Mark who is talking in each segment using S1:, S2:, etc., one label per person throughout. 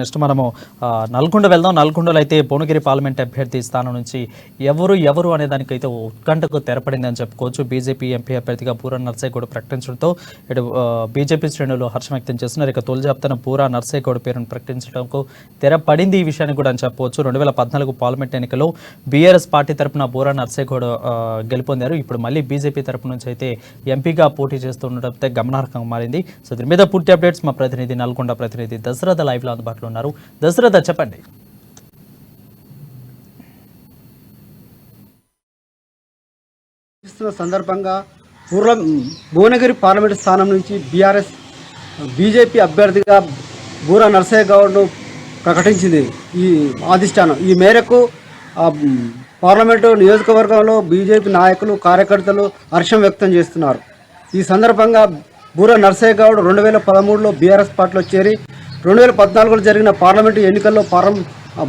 S1: Next మనము నల్గొండ వెళ్దాం. నల్గొండలో అయితే భువనగిరి పార్లమెంట్ అభ్యర్థి స్థానం నుంచి ఎవరు అనే దానికైతే ఉత్కంఠకు తెరపడింది అని చెప్పుకోవచ్చు. బీజేపీ ఎంపీ అభ్యర్థిగా పూరా నర్సేగౌడ్ ప్రకటించడంతో ఇటు బీజేపీ శ్రేణులు హర్షం వ్యక్తం చేస్తున్నారు. ఇక తొలి జాబితాన పూరా నర్సేగౌడ్ పేరును ప్రకటించడంకు తెరపడింది ఈ విషయాన్ని కూడా అని చెప్పవచ్చు. 2014 పార్లమెంట్ ఎన్నికల్లో బీఆర్ఎస్ పార్టీ తరఫున పూరా నర్సేగౌడ్ గెలుపొందారు. ఇప్పుడు మళ్ళీ బీజేపీ తరఫు నుంచి అయితే ఎంపీగా పోటీ చేస్తుండటంతో గమనార్హంగా మారింది. సో దీని మీద పూర్తి అప్డేట్స్ మా ప్రతినిధి నల్గొండ ప్రతినిధి దశరథ లైవ్లో అందుబాటులో ఉన్నారు. దశరథ, చెప్పండి.
S2: సందర్భంగా భువనగిరి పార్లమెంటు స్థానం నుంచి బీజేపీ అభ్యర్థిగా బూరా నర్సేగౌడ్ను ప్రకటించింది ఈ అధిష్టానం. ఈ మేరకు పార్లమెంటు నియోజకవర్గంలో బీజేపీ నాయకులు కార్యకర్తలు హర్షం వ్యక్తం చేస్తున్నారు. ఈ సందర్భంగా బూరా నర్సేగౌడ్ 2013లో బీఆర్ఎస్ పార్టీలో చేరి 2014లో జరిగిన పార్లమెంటు ఎన్నికల్లో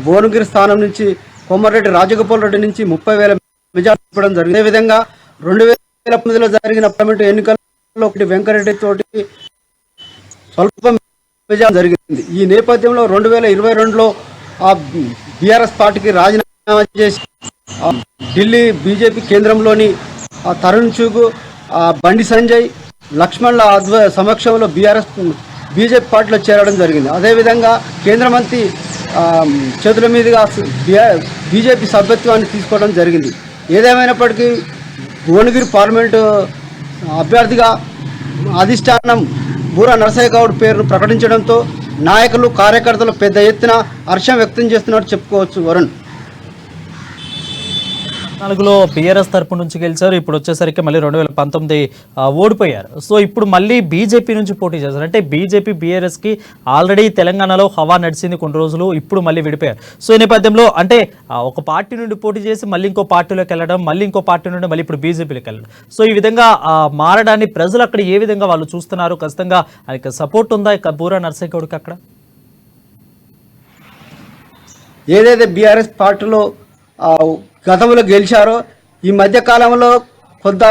S2: భువనగిరి స్థానం నుంచి కొమరెడ్డి రాజగోపాల్ రెడ్డి నుంచి 30,000 మెజార్టీ ఇవ్వడం జరిగింది. అదేవిధంగా 2019లో జరిగిన పార్లమెంటు ఎన్నికల్లో వెంకరెడ్డి తోటి స్వల్ప మెజార్టీ జరిగింది. ఈ నేపథ్యంలో 2022లో బీఆర్ఎస్ పార్టీకి రాజీనామా చేసి ఢిల్లీ బీజేపీ కేంద్రంలోని తరుణ్ చుగ్, బండి సంజయ్, లక్ష్మణ్ల సమక్షంలో బీజేపీ పార్టీలో చేరడం జరిగింది. అదేవిధంగా కేంద్ర మంత్రి చేతుల మీదుగా బీజేపీ సభ్యత్వాన్ని తీసుకోవడం జరిగింది. ఏదేమైనప్పటికీ భువనగిరి పార్లమెంటు అభ్యర్థిగా అధిష్టానం బూరా నర్సేగౌడ్ పేరును ప్రకటించడంతో నాయకులు కార్యకర్తలు పెద్ద ఎత్తున హర్షం వ్యక్తం చేస్తున్నట్టు చెప్పుకోవచ్చు. వరుణ్,
S1: 2014లో బీఆర్ఎస్ తరపు నుంచి గెలిచారు. ఇప్పుడు వచ్చేసరికి మళ్ళీ 2019 ఓడిపోయారు. సో ఇప్పుడు మళ్ళీ బీజేపీ నుంచి పోటీ చేశారు. అంటే బీజేపీ బీఆర్ఎస్కి ఆల్రెడీ తెలంగాణలో హవా నడిచింది కొన్ని రోజులు, ఇప్పుడు మళ్ళీ విడిపోయారు. సో ఈ నేపథ్యంలో అంటే ఒక పార్టీ నుండి పోటీ చేసి మళ్ళీ ఇంకో పార్టీలోకి వెళ్ళడం, మళ్ళీ ఇంకో పార్టీ నుండి మళ్ళీ ఇప్పుడు బీజేపీలోకి వెళ్ళడం, సో ఈ విధంగా మారడాన్ని ప్రజలు అక్కడ ఏ విధంగా వాళ్ళు చూస్తున్నారు? ఖచ్చితంగా ఆయనకి సపోర్ట్ ఉందా ఇక బూరా నర్సేగౌడ్కి? అక్కడ
S2: ఏదైతే బీఆర్ఎస్ పార్టీలో గతంలో గెలిచారో ఈ మధ్య కాలంలో కొంత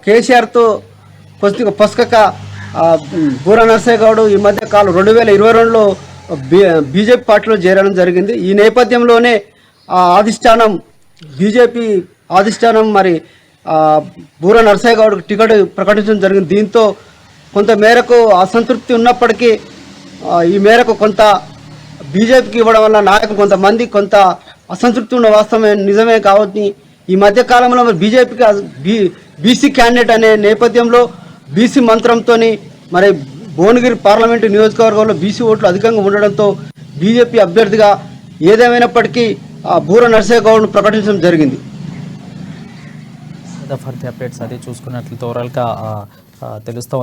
S2: కేసీఆర్తో పొసక బూరా నర్సేగౌడ్ ఈ మధ్య కాలం 2022లో బీజేపీ పార్టీలో చేరడం జరిగింది. ఈ నేపథ్యంలోనే బీజేపీ అధిష్టానం మరి బూరా నర్సేగౌడ్కి టికెట్ ప్రకటించడం జరిగింది. దీంతో కొంత మేరకు అసంతృప్తి ఉన్నప్పటికీ ఈ మేరకు కొంత బీజేపీకి ఇవ్వడం వల్ల నాయకులు కొంతమంది కొంత అసంతృప్తి ఉన్న వాస్తవమే నిజమే కాబట్టి ఈ మధ్య కాలంలో బీజేపీకి బీసీ క్యాండిడేట్ అనే నేపథ్యంలో బీసీ మంత్రంతో మరి భువనగిరి పార్లమెంటు నియోజకవర్గంలో బీసీ ఓట్లు అధికంగా ఉండడంతో బీజేపీ అభ్యర్థిగా ఏదేమైనప్పటికీ బూరా నర్సేగౌడ్ను ప్రకటించడం జరిగింది.
S1: అప్డేట్స్ అది చూసుకున్నట్లయితే ఓవరాల్గా తెలుస్తూ ఉంది.